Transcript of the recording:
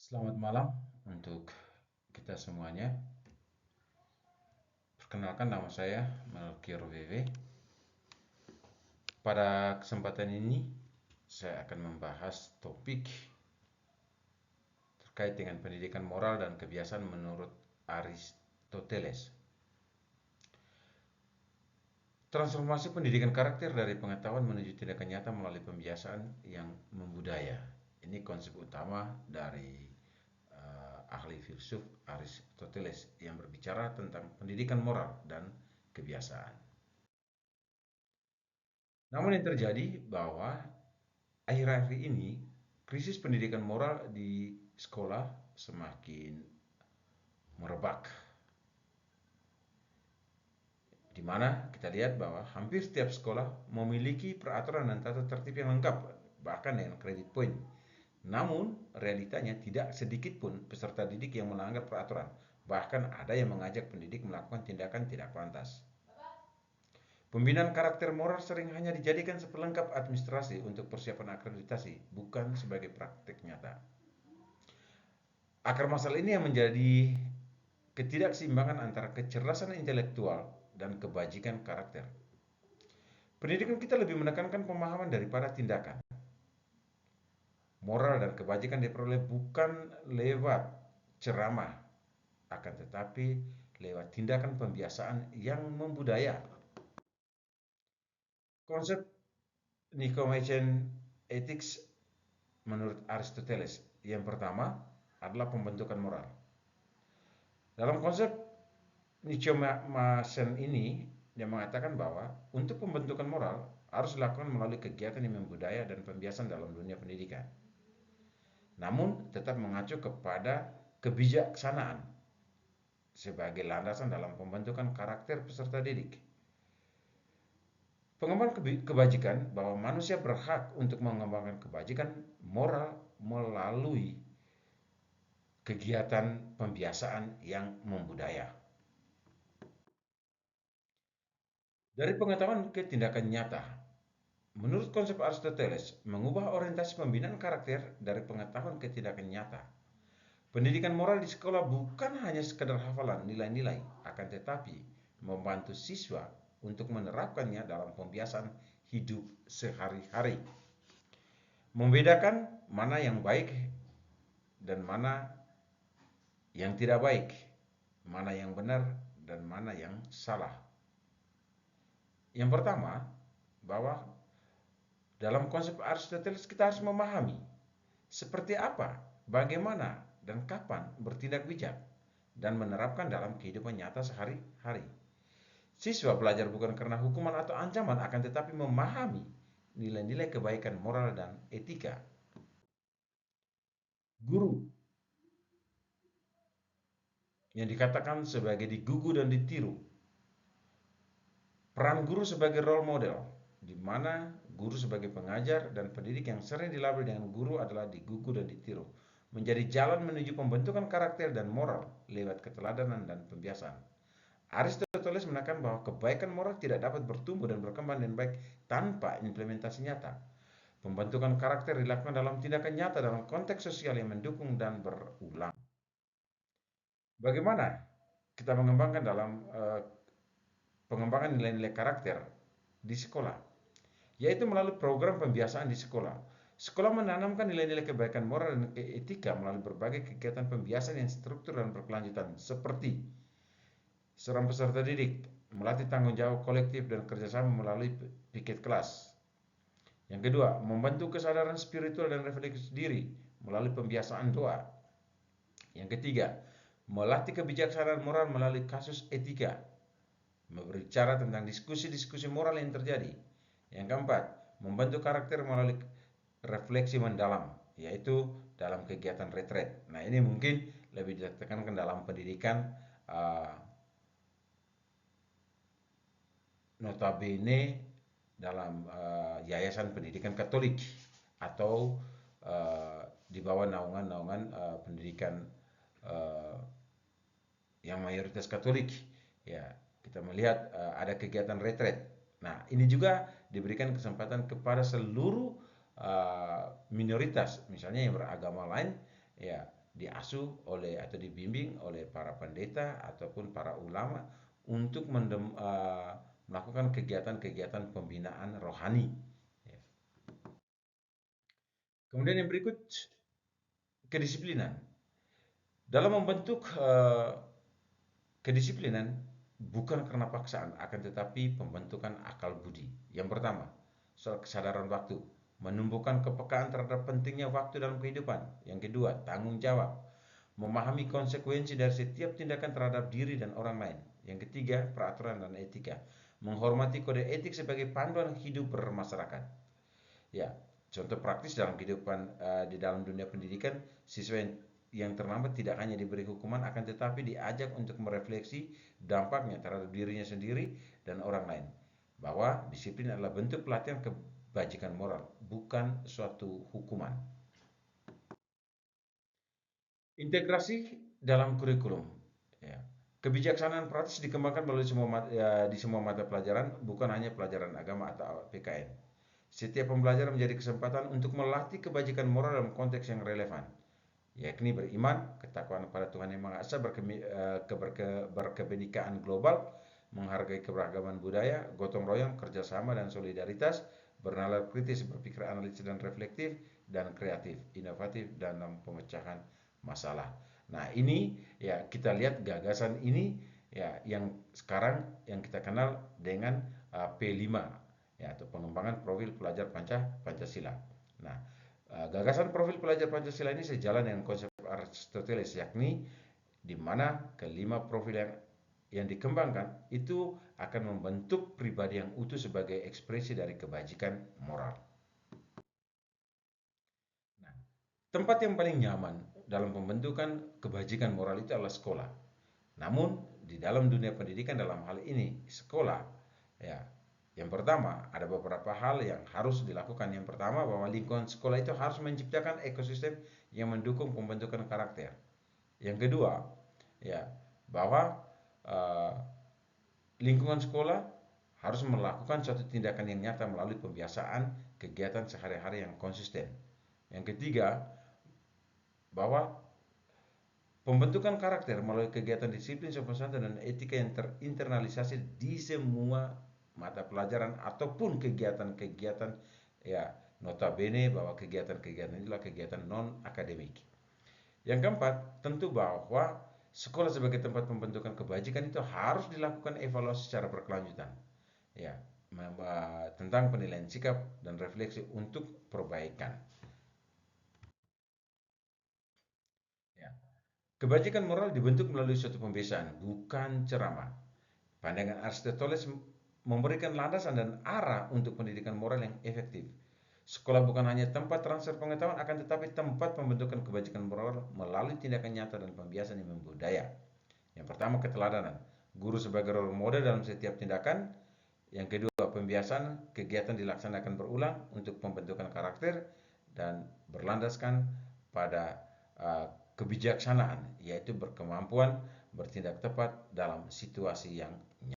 Selamat malam untuk kita semuanya. Perkenalkan nama saya Melkior VV. Pada kesempatan ini saya akan membahas topik terkait dengan pendidikan moral dan kebiasaan menurut Aristoteles. Transformasi pendidikan karakter dari pengetahuan menuju tindakan nyata melalui pembiasaan yang membudaya. Ini konsep utama dari ahli filsuf Aristoteles yang berbicara tentang pendidikan moral dan kebiasaan. Namun yang terjadi bahwa akhir-akhir ini krisis pendidikan moral di sekolah semakin merebak, di mana kita lihat bahwa hampir setiap sekolah memiliki peraturan dan tata tertib yang lengkap, bahkan dengan kredit point. Namun realitanya tidak sedikit pun peserta didik yang melanggar peraturan, bahkan ada yang mengajak pendidik melakukan tindakan tidak pantas. Pembinaan karakter moral sering hanya dijadikan sepelengkap administrasi untuk persiapan akreditasi, bukan sebagai praktik nyata. Akar masalah ini yang menjadi ketidakseimbangan antara kecerdasan intelektual dan kebajikan karakter. Pendidikan kita lebih menekankan pemahaman daripada tindakan. Moral dan kebajikan diperoleh bukan lewat ceramah, akan tetapi lewat tindakan pembiasaan yang membudaya. Konsep Nicomachean Ethics menurut Aristoteles yang pertama adalah pembentukan moral. Dalam konsep Nicomachean ini, dia mengatakan bahwa untuk pembentukan moral harus dilakukan melalui kegiatan yang membudaya dan pembiasan dalam dunia pendidikan. Namun tetap mengacu kepada kebijaksanaan sebagai landasan dalam pembentukan karakter peserta didik. Pengembangan kebajikan bahwa manusia berhak untuk mengembangkan kebajikan moral melalui kegiatan pembiasaan yang membudaya. Dari pengetahuan ke tindakan nyata, menurut konsep Aristoteles, mengubah orientasi pembinaan karakter dari pengetahuan ke tindakan nyata. Pendidikan moral di sekolah bukan hanya sekadar hafalan nilai-nilai, akan tetapi membantu siswa untuk menerapkannya dalam pembiasaan hidup sehari-hari. Membedakan mana yang baik dan mana yang tidak baik, mana yang benar dan mana yang salah. Yang pertama, bahwa dalam konsep Aristoteles kita harus memahami seperti apa, bagaimana, dan kapan bertindak bijak dan menerapkan dalam kehidupan nyata sehari-hari. Siswa belajar bukan karena hukuman atau ancaman, akan tetapi memahami nilai-nilai kebaikan moral dan etika. Guru yang dikatakan sebagai digugu dan ditiru. Peran guru sebagai role model, di mana guru sebagai pengajar dan pendidik yang sering dilabel dengan guru adalah digugu dan ditiru, menjadi jalan menuju pembentukan karakter dan moral lewat keteladanan dan pembiasaan. Aristoteles menekan bahwa kebaikan moral tidak dapat bertumbuh dan berkembang dengan baik tanpa implementasi nyata. Pembentukan karakter dilakukan dalam tindakan nyata dalam konteks sosial yang mendukung dan berulang. Bagaimana kita mengembangkan dalam pengembangan nilai-nilai karakter di sekolah, yaitu melalui program pembiasaan di sekolah. Sekolah menanamkan nilai-nilai kebaikan moral dan etika melalui berbagai kegiatan pembiasaan yang struktur dan berkelanjutan, seperti seorang peserta didik melatih tanggung jawab kolektif dan kerjasama melalui piket kelas. Yang kedua, membantu kesadaran spiritual dan refleksi diri melalui pembiasaan doa. Yang ketiga, melatih kebijaksanaan moral melalui kasus etika, berbicara tentang diskusi-diskusi moral yang terjadi. Yang keempat, membantu karakter melalui refleksi mendalam, yaitu dalam kegiatan retret. Nah, ini mungkin lebih ditekankan dalam pendidikan notabene dalam yayasan pendidikan Katolik atau di bawah naungan-naungan pendidikan yang mayoritas Katolik. Ya, kita melihat ada kegiatan retret. Nah, ini juga diberikan kesempatan kepada seluruh minoritas, misalnya yang beragama lain, ya, diasuh oleh atau dibimbing oleh para pendeta ataupun para ulama untuk melakukan kegiatan-kegiatan pembinaan rohani. Ya. Kemudian yang berikut, kedisiplinan. Dalam membentuk kedisiplinan bukan karena paksaan, akan tetapi pembentukan akal budi. Yang pertama, soal kesadaran waktu, menumbuhkan kepekaan terhadap pentingnya waktu dalam kehidupan. Yang kedua, tanggung jawab, memahami konsekuensi dari setiap tindakan terhadap diri dan orang lain. Yang ketiga, peraturan dan etika, menghormati kode etik sebagai panduan hidup bermasyarakat. Ya, contoh praktis dalam kehidupan di dalam dunia pendidikan, siswa yang terlambat tidak hanya diberi hukuman, akan tetapi diajak untuk merefleksi dampaknya terhadap dirinya sendiri dan orang lain. Bahwa disiplin adalah bentuk pelatihan kebajikan moral, bukan suatu hukuman. Integrasi dalam kurikulum. Ya. Kebijaksanaan praktis dikembangkan melalui di semua mata pelajaran, bukan hanya pelajaran agama atau PKN. Setiap pembelajaran menjadi kesempatan untuk melatih kebajikan moral dalam konteks yang relevan, yakni beriman, ketakwaan pada Tuhan Yang Maha Esa, berkebenekaan global, menghargai keberagaman budaya, gotong royong, kerjasama dan solidaritas, bernalar kritis, berpikir analitis dan reflektif, dan kreatif, inovatif dalam pemecahan masalah. Nah, ini ya kita lihat gagasan ini ya yang sekarang yang kita kenal dengan P5 ya, atau pengembangan profil pelajar Pancasila. Nah, gagasan profil pelajar Pancasila ini sejalan dengan konsep Aristoteles, yakni di mana kelima profil yang dikembangkan itu akan membentuk pribadi yang utuh sebagai ekspresi dari kebajikan moral. Nah, tempat yang paling nyaman dalam pembentukan kebajikan moral itu adalah sekolah. Namun di dalam dunia pendidikan dalam hal ini sekolah, ya, yang pertama ada beberapa hal yang harus dilakukan. Yang pertama, bahwa lingkungan sekolah itu harus menciptakan ekosistem yang mendukung pembentukan karakter. Yang kedua, ya, bahwa uh, lingkungan sekolah harus melakukan suatu tindakan yang nyata melalui pembiasaan kegiatan sehari-hari yang konsisten. Yang ketiga, bahwa pembentukan karakter melalui kegiatan disiplin, sopan santun, dan etika yang terinternalisasi di semua mata pelajaran ataupun kegiatan-kegiatan, ya, notabene bahwa kegiatan-kegiatan itulah kegiatan non akademik. Yang keempat, tentu bahwa sekolah sebagai tempat pembentukan kebajikan itu harus dilakukan evaluasi secara berkelanjutan. Ya, tentang penilaian sikap dan refleksi untuk perbaikan. Ya. Kebajikan moral dibentuk melalui suatu pembiasaan, bukan ceramah. Pandangan Aristoteles memberikan landasan dan arah untuk pendidikan moral yang efektif. Sekolah bukan hanya tempat transfer pengetahuan, akan tetapi tempat pembentukan kebajikan moral melalui tindakan nyata dan pembiasaan yang membudaya. Yang pertama, keteladanan. Guru sebagai role model dalam setiap tindakan. Yang kedua, pembiasaan. Kegiatan dilaksanakan berulang untuk pembentukan karakter dan berlandaskan pada kebijaksanaan, yaitu berkemampuan bertindak tepat dalam situasi yang